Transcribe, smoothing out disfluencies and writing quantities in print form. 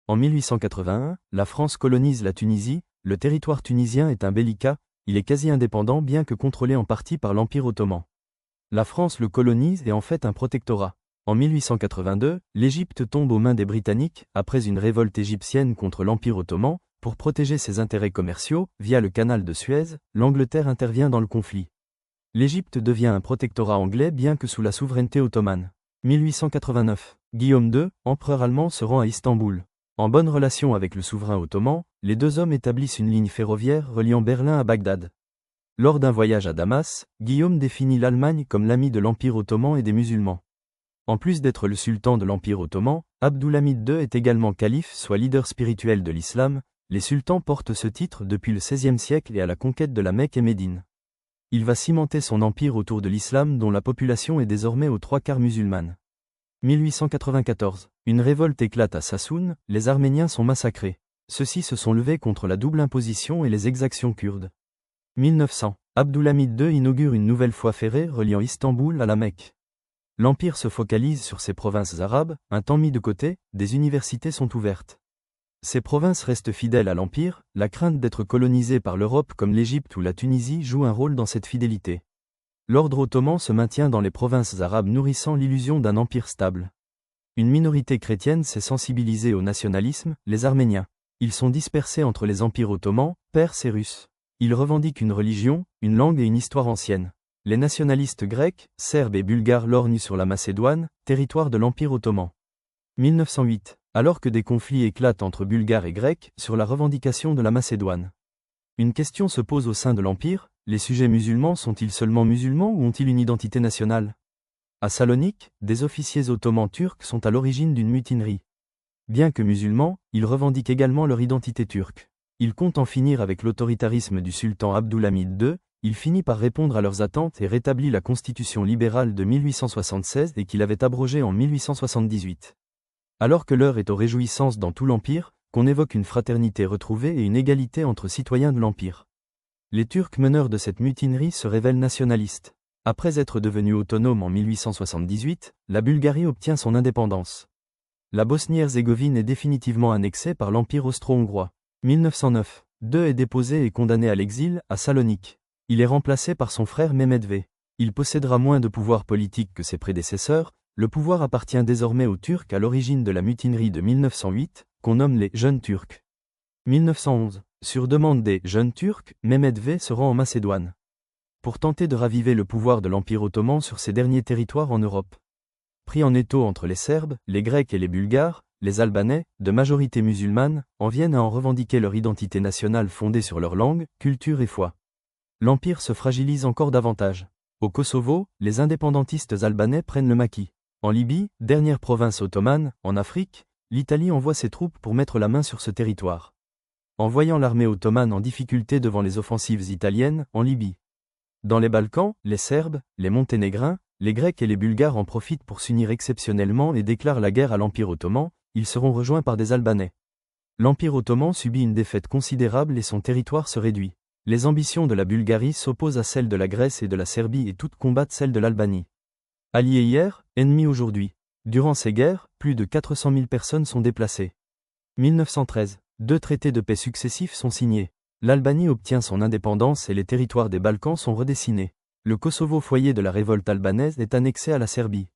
En 1881, la France colonise la Tunisie, le territoire tunisien est un bellicat, il est quasi indépendant bien que contrôlé en partie par l'Empire ottoman. La France le colonise et en fait un protectorat. En 1882, l'Égypte tombe aux mains des Britanniques, après une révolte égyptienne contre l'Empire ottoman. Pour protéger ses intérêts commerciaux, via le canal de Suez, l'Angleterre intervient dans le conflit. L'Égypte devient un protectorat anglais bien que sous la souveraineté ottomane. 1889, Guillaume II, empereur allemand, se rend à Istanbul. En bonne relation avec le souverain ottoman, les deux hommes établissent une ligne ferroviaire reliant Berlin à Bagdad. Lors d'un voyage à Damas, Guillaume définit l'Allemagne comme l'ami de l'Empire ottoman et des musulmans. En plus d'être le sultan de l'Empire ottoman, Abdulhamid II est également calife, soit leader spirituel de l'islam. Les sultans portent ce titre depuis le XVIe siècle et à la conquête de la Mecque et Médine. Il va cimenter son empire autour de l'islam dont la population est désormais aux 3/4 musulmane. 1894, une révolte éclate à Sassoun, les Arméniens sont massacrés. Ceux-ci se sont levés contre la double imposition et les exactions kurdes. 1900, Abdulhamid II inaugure une nouvelle voie ferrée reliant Istanbul à la Mecque. L'empire se focalise sur ses provinces arabes, un temps mis de côté, des universités sont ouvertes. Ces provinces restent fidèles à l'Empire, la crainte d'être colonisées par l'Europe comme l'Égypte ou la Tunisie joue un rôle dans cette fidélité. L'ordre ottoman se maintient dans les provinces arabes nourrissant l'illusion d'un empire stable. Une minorité chrétienne s'est sensibilisée au nationalisme, les Arméniens. Ils sont dispersés entre les empires ottomans, perses et russes. Ils revendiquent une religion, une langue et une histoire ancienne. Les nationalistes grecs, serbes et bulgares lorgnent sur la Macédoine, territoire de l'Empire ottoman. 1908. Alors que des conflits éclatent entre Bulgares et Grecs sur la revendication de la Macédoine. Une question se pose au sein de l'Empire, les sujets musulmans sont-ils seulement musulmans ou ont-ils une identité nationale? À Salonique, des officiers ottomans turcs sont à l'origine d'une mutinerie. Bien que musulmans, ils revendiquent également leur identité turque. Ils comptent en finir avec l'autoritarisme du sultan Abdulhamid II, il finit par répondre à leurs attentes et rétablit la constitution libérale de 1876 et qu'il avait abrogée en 1878. Alors que l'heure est aux réjouissances dans tout l'Empire, qu'on évoque une fraternité retrouvée et une égalité entre citoyens de l'Empire. Les Turcs meneurs de cette mutinerie se révèlent nationalistes. Après être devenus autonomes en 1878, la Bulgarie obtient son indépendance. La Bosnie-Herzégovine est définitivement annexée par l'Empire austro-hongrois. 1909, II est déposé et condamné à l'exil, à Salonique. Il est remplacé par son frère Mehmed V. Il possédera moins de pouvoir politique que ses prédécesseurs. Le pouvoir appartient désormais aux Turcs à l'origine de la mutinerie de 1908, qu'on nomme les Jeunes Turcs. 1911, sur demande des Jeunes Turcs, Mehmed V se rend en Macédoine. Pour tenter de raviver le pouvoir de l'Empire ottoman sur ces derniers territoires en Europe. Pris en étau entre les Serbes, les Grecs et les Bulgares, les Albanais, de majorité musulmane, en viennent à en revendiquer leur identité nationale fondée sur leur langue, culture et foi. L'Empire se fragilise encore davantage. Au Kosovo, les indépendantistes albanais prennent le maquis. En Libye, dernière province ottomane, en Afrique, l'Italie envoie ses troupes pour mettre la main sur ce territoire. En voyant l'armée ottomane en difficulté devant les offensives italiennes, en Libye. Dans les Balkans, les Serbes, les Monténégrins, les Grecs et les Bulgares en profitent pour s'unir exceptionnellement et déclarent la guerre à l'Empire ottoman, ils seront rejoints par des Albanais. L'Empire ottoman subit une défaite considérable et son territoire se réduit. Les ambitions de la Bulgarie s'opposent à celles de la Grèce et de la Serbie et toutes combattent celles de l'Albanie. Alliés hier, ennemis aujourd'hui. Durant ces guerres, plus de 400 000 personnes sont déplacées. 1913, 2 traités de paix successifs sont signés. L'Albanie obtient son indépendance et les territoires des Balkans sont redessinés. Le Kosovo, foyer de la révolte albanaise, est annexé à la Serbie.